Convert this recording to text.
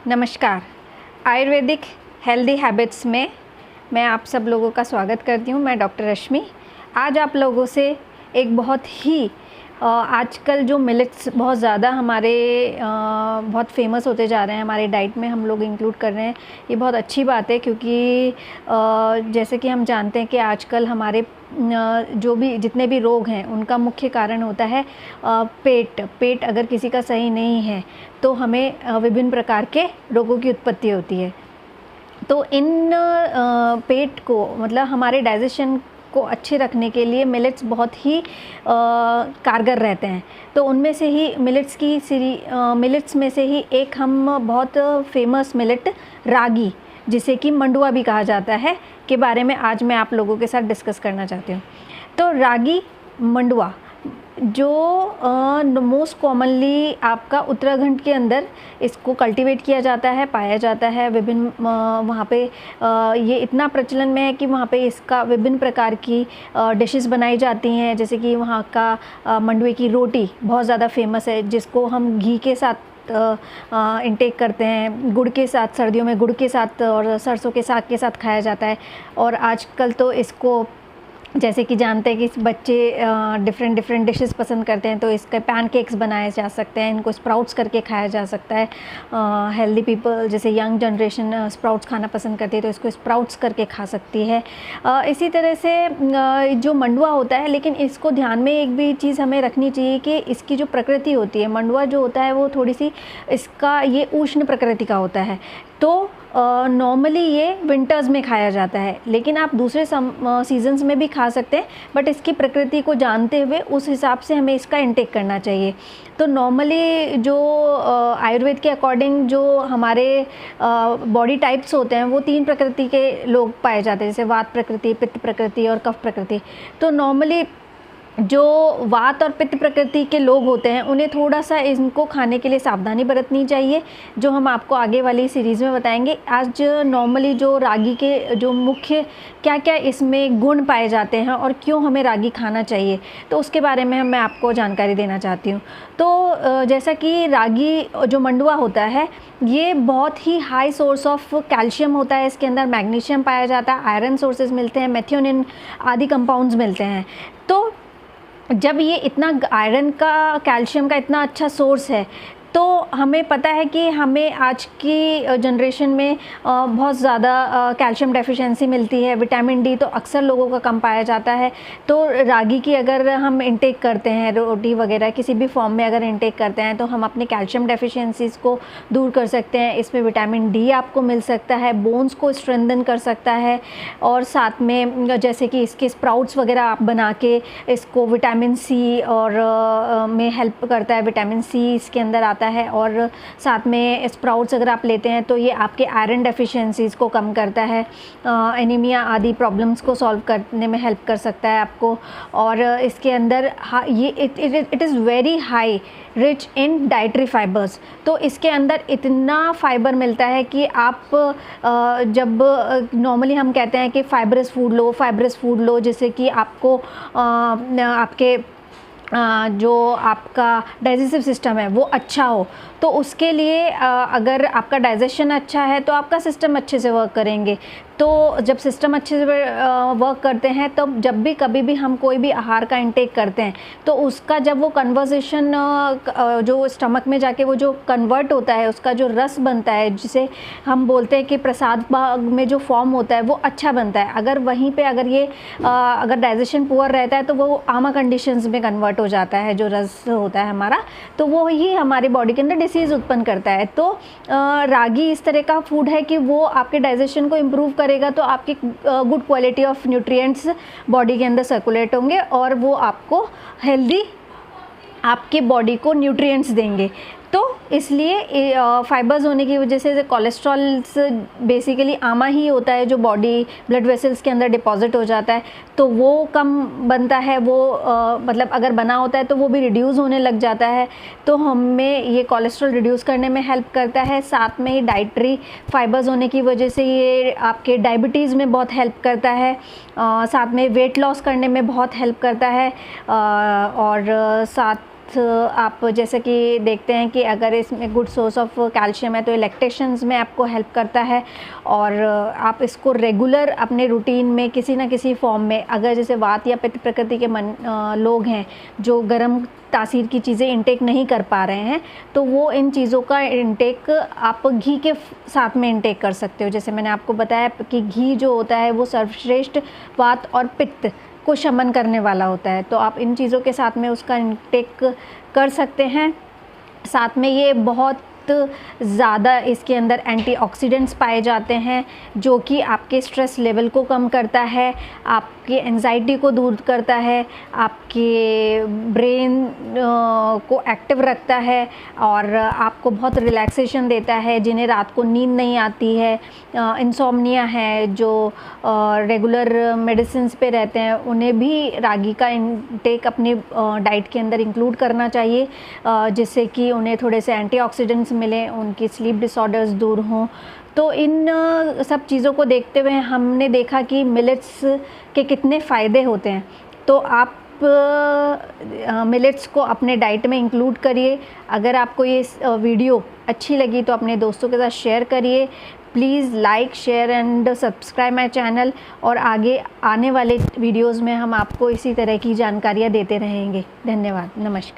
नमस्कार। Ayurvedic healthy habits में मैं आप सब लोगों का स्वागत करती हूँ। मैं डॉक्टर रश्मि। आज आप लोगों से एक बहुत ही आजकल जो मिलेट्स बहुत ज़्यादा हमारे बहुत फेमस होते जा रहे हैं, हमारे डाइट में हम लोग इंक्लूड कर रहे हैं। ये बहुत अच्छी बात है क्योंकि जैसे कि हम जानते हैं कि आजकल हमारे जो भी जितने भी रोग हैं उनका मुख्य कारण होता है पेट अगर किसी का सही नहीं है तो हमें विभिन्न प्रकार के रोगों की उत्पत्ति होती है। तो इन पेट को मतलब हमारे डाइजेशन को अच्छे रखने के लिए मिलेट्स बहुत ही कारगर रहते हैं। तो उनमें से ही मिलेट्स में से ही एक हम बहुत फेमस मिलेट रागी, जिसे कि मंडुआ भी कहा जाता है, के बारे में आज मैं आप लोगों के साथ डिस्कस करना चाहती हूँ। तो रागी मंडुआ जो मोस्ट कॉमनली आपका उत्तराखंड के अंदर इसको कल्टीवेट किया जाता है, पाया जाता है। विभिन्न वहाँ पे ये इतना प्रचलन में है कि वहाँ पे इसका विभिन्न प्रकार की डिशेस बनाई जाती हैं। जैसे कि वहाँ का मंडुए की रोटी बहुत ज़्यादा फेमस है, जिसको हम घी के साथ इंटेक करते हैं, गुड़ के साथ, सर्दियों में गुड़ के साथ और सरसों के साग के साथ खाया जाता है। और आजकल तो इसको जैसे कि जानते हैं कि बच्चे डिफरेंट डिशेस पसंद करते हैं, तो इसके पैनकेक्स बनाए जा सकते हैं, इनको स्प्राउट्स करके खाया जा सकता है। हेल्दी पीपल जैसे यंग जनरेशन स्प्राउट्स खाना पसंद करती है तो इसको स्प्राउट्स करके खा सकती है। इसी तरह से जो मंडुआ होता है, लेकिन इसको ध्यान में एक भी चीज़ हमें रखनी चाहिए कि इसकी जो प्रकृति होती है, मंडुआ जो होता है वो थोड़ी सी इसका ये उष्ण प्रकृति का होता है। तो नॉर्मली ये विंटर्स में खाया जाता है, लेकिन आप दूसरे सीजन्स में भी खा सकते हैं, बट इसकी प्रकृति को जानते हुए उस हिसाब से हमें इसका इंटेक करना चाहिए। तो नॉर्मली जो आयुर्वेद के अकॉर्डिंग जो हमारे बॉडी टाइप्स होते हैं वो 3 प्रकृति के लोग पाए जाते हैं, जैसे वात प्रकृति, पित्त प्रकृति और कफ प्रकृति। तो नॉर्मली जो वात और पित्त प्रकृति के लोग होते हैं उन्हें थोड़ा सा इनको खाने के लिए सावधानी बरतनी चाहिए, जो हम आपको आगे वाली सीरीज़ में बताएंगे। आज नॉर्मली जो रागी के जो मुख्य क्या क्या इसमें गुण पाए जाते हैं और क्यों हमें रागी खाना चाहिए, तो उसके बारे में मैं आपको जानकारी देना चाहती हूँ। तो जैसा कि रागी जो मंडुआ होता है ये बहुत ही हाई सोर्स ऑफ कैल्शियम होता है, इसके अंदर मैग्नीशियम पाया जाता है, आयरन सोर्सेज मिलते हैं, मेथियोनिन आदि कंपाउंड्स मिलते हैं। तो जब ये इतना आयरन का, कैल्शियम का इतना अच्छा सोर्स है, तो हमें पता है कि हमें आज की जनरेशन में बहुत ज़्यादा कैल्शियम डेफिशिएंसी मिलती है। विटामिन डी तो अक्सर लोगों का कम पाया जाता है। तो रागी की अगर हम इंटेक करते हैं, रोटी वगैरह किसी भी फॉर्म में अगर इंटेक करते हैं, तो हम अपने कैल्शियम डेफिशिएंसीज़ को दूर कर सकते हैं। इसमें विटामिन डी आपको मिल सकता है, बोन्स को स्ट्रेंथन कर सकता है, और साथ में जैसे कि इसके स्प्राउट्स वगैरह आप बना के इसको विटामिन सी और में हेल्प करता है। विटामिन सी इसके अंदर आता है, और साथ में स्प्राउट्स अगर आप लेते हैं तो ये आपके आयरन डेफिशिएंसीज़ को कम करता है, एनीमिया आदि प्रॉब्लम्स को सॉल्व करने में हेल्प कर सकता है आपको। और इसके अंदर ये it is very high rich in dietary fibres. तो इसके अंदर इतना फाइबर मिलता है कि आप जब नॉर्मली हम कहते हैं कि फाइबरस फूड लो, जिससे कि आपको आपके जो आपका डाइजेस्टिव सिस्टम है वो अच्छा हो। तो उसके लिए अगर आपका डाइजेशन अच्छा है तो आपका सिस्टम अच्छे से वर्क करेंगे। तो जब सिस्टम अच्छे से वर्क करते हैं, तो जब भी कभी भी हम कोई भी आहार का इंटेक करते हैं, तो उसका जब वो कन्वर्सेशन जो स्टमक में जाके वो जो कन्वर्ट होता है, उसका जो रस बनता है, जिसे हम बोलते हैं कि प्रसाद में जो फॉर्म होता है वो अच्छा बनता है। अगर वहीं पे अगर डाइजेशन पुअर रहता है तो वो आमा कंडीशंस में कन्वर्ट हो जाता है, जो रस होता है हमारा, तो वो ही हमारी बॉडी के अंदर डिसीज़ उत्पन्न करता है। तो रागी इस तरह का फूड है कि वो आपके डाइजेशन को इम्प्रूव करेगा, तो आपकी good quality of nutrients body के अंदर सर्कुलेट होंगे और वो आपको हेल्दी आपके बॉडी को न्यूट्रिएंट्स देंगे। तो इसलिए फाइबर्स होने की वजह से कोलेस्ट्रॉल्स बेसिकली आमा ही होता है जो बॉडी ब्लड वेसल्स के अंदर डिपॉजिट हो जाता है, तो वो कम बनता है। वो मतलब अगर बना होता है तो वो भी रिड्यूस होने लग जाता है। तो हमें ये कोलेस्ट्रॉल रिड्यूस करने में हेल्प करता है। साथ में ही डाइटरी फाइबर्स होने की वजह से ये आपके डायबिटीज़ में बहुत हेल्प करता है। साथ में वेट लॉस करने में बहुत हेल्प करता है। और साथ आप जैसे कि देखते हैं कि अगर इसमें गुड सोर्स ऑफ कैल्शियम है तो ये लैक्टेशंस में आपको हेल्प करता है। और आप इसको रेगुलर अपने रूटीन में किसी ना किसी फॉर्म में, अगर जैसे वात या पित्त प्रकृति के लोग हैं जो गर्म तासीर की चीज़ें इंटेक नहीं कर पा रहे हैं, तो वो इन चीज़ों का इंटेक आप घी के साथ में इंटेक कर सकते हो। जैसे मैंने आपको बताया कि घी जो होता है वो सर्वश्रेष्ठ वात और पित्त को शमन करने वाला होता है, तो आप इन चीज़ों के साथ में उसका इंटेक कर सकते हैं। साथ में ये बहुत ज़्यादा इसके अंदर एंटीऑक्सीडेंट्स पाए जाते हैं जो कि आपके स्ट्रेस लेवल को कम करता है, आपकी एंजाइटी को दूर करता है, आपके ब्रेन को एक्टिव रखता है और आपको बहुत रिलैक्सेशन देता है। जिन्हें रात को नींद नहीं आती है, इंसोम्निया है, जो रेगुलर मेडिसिन्स पे रहते हैं, उन्हें भी रागी का इंटेक अपनी डाइट के अंदर इंक्लूड करना चाहिए, जिससे कि उन्हें थोड़े से एंटीऑक्सीडेंट्स मिलें, उनकी स्लीप डिसऑर्डर्स दूर हों। तो इन सब चीज़ों को देखते हुए हमने देखा कि मिलेट्स के कितने फ़ायदे होते हैं। तो आप मिलेट्स को अपने डाइट में इंक्लूड करिए। अगर आपको ये वीडियो अच्छी लगी तो अपने दोस्तों के साथ शेयर करिए। Please like, share and subscribe my channel. और आगे आने वाले वीडियोज़ में हम आपको इसी तरह की जानकारियाँ देते रहेंगे। धन्यवाद, नमस्कार।